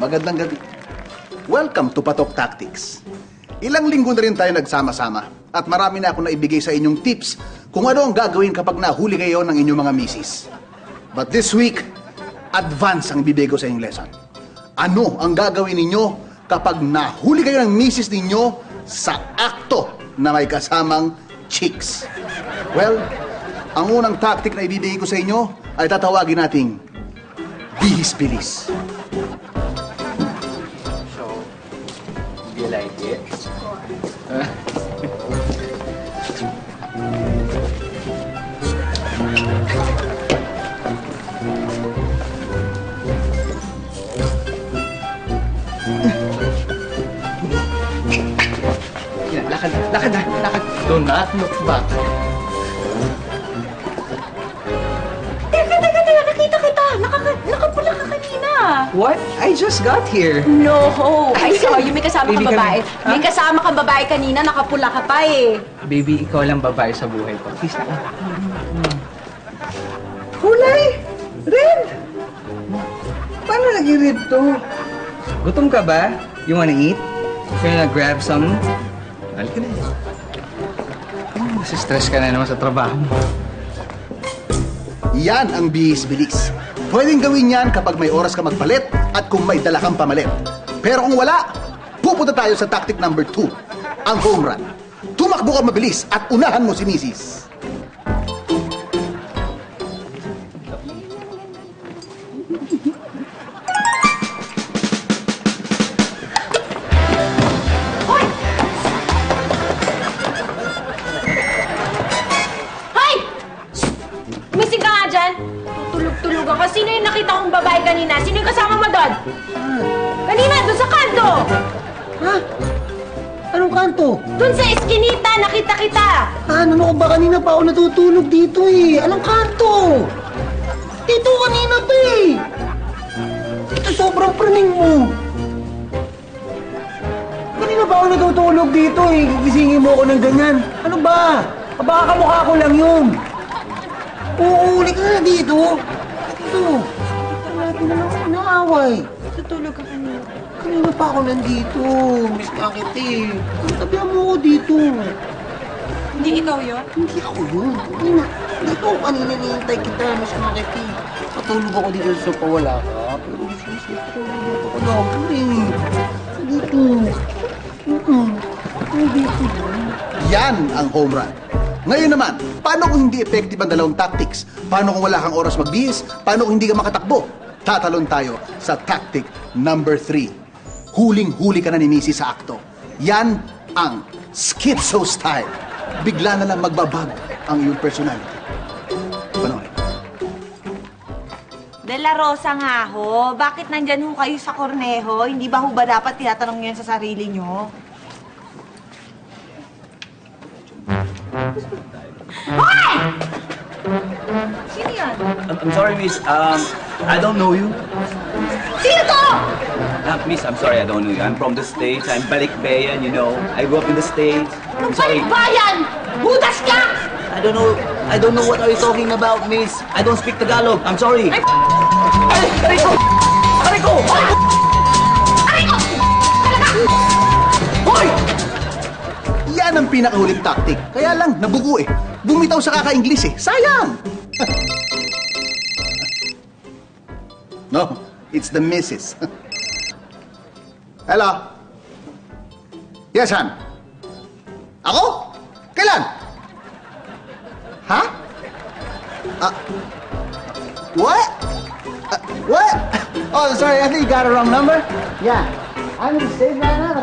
Magandang gabi. Welcome to Patok Tactics. Ilang linggo na rin tayo nagsama-sama at marami na ako naibigay sa inyong tips kung ano ang gagawin kapag nahuli kayo ng inyong mga misis. But this week, advance ang ibibigay ko sa inyong lesson. Ano ang gagawin ninyo kapag nahuli kayo ng misis ninyo sa akto na may kasamang chicks? Well, ang unang tactic na ibibigay ko sa inyo ay tatawagin nating bihis-bilis. You like it? Lakad. Do not look back. Teka, nakita kita. Nakapula ka kanina. What? I just got here. No, I saw you. May kasama Baby, kang babae. kami. May kasama kang babae kanina, nakapula ka pa eh. Baby, ikaw lang babae sa buhay ko. Please na. Kulay! Red! Paano naging red to? Gutom ka ba? You wanna eat? Can I grab some? Halika na. Nasistress ka na naman sa trabaho mo. Yan ang bihis-bilis. Pwedeng gawin yan kapag may oras ka magpalit at kung may dala kang pamalit. Pero kung wala, pupunta tayo sa tactic number 2, ang home run. Tumakbo ka mabilis at unahan mo si misis. Tutulog ako. Sino yung nakita kong babae kanina? Sino yung kasama mo doon? Kanina, doon sa kanto. Ha? Anong kanto? Doon sa eskinita, nakita kita. Ano ko ba? Kanina pa ako natutulog dito eh. Anong kanto? Dito kanina pa eh. Ito sobrang praning mo. Kanina pa ako natutulog dito eh. Gisingin mo ako ng ganyan. Ano ba? Baka kamukha ko lang yun. Oo, ulit ka na dito. Dito. Natin na lang ako naaway. Tutulog ka kanina. Kanina pa ako nandito. Miss ka kita eh. Tabihan mo ako dito. Hindi ikaw yun? Hindi ako yun. Kanina. Dito ako kanina nihintay kita. Miss ka kita eh. Patulog ako dito sa sopa. Wala ka. Pero miss ko ako na ako eh. Dito. Dito. Yan ang home run. Ngayon naman, paano kung hindi effective ang dalawang tactics? Paano kung wala kang oras magbihis? Paano kung hindi ka makatakbo? Tatalon tayo sa tactic number 3. Huling-huli ka na ni misis sa akto. Yan ang schizo style. Bigla na lang magbabago ang iyong personality. Panoorin. De La Rosa nga ho. Bakit nandyan ho kayo sa Cornejo? Hindi ba ho ba dapat tinatanong nyo yan sa sarili nyo? Hoy! Sino yan? I'm sorry, miss. I don't know you. Sino to? Miss, I'm sorry, I don't know you. I'm from the States. I'm Balikbayan, you know. I grew up in the States. I'm sorry. Balikbayan! Budas ka! I don't know what are you talking about, miss. I don't speak Tagalog. I'm sorry. Ay! Aray ko! Aray ko! Aray ko! Hoy! Yan ang pinakahuling tactic. Kaya lang, nabugo eh. Bumitaw sa kaka-Ingles eh. Sayang! No, it's the missus. Hello? Yes, hon? Ako? Kailan? Ha? What? What? Oh, sorry, I think you got a wrong number. Yeah. I'm in the States right now.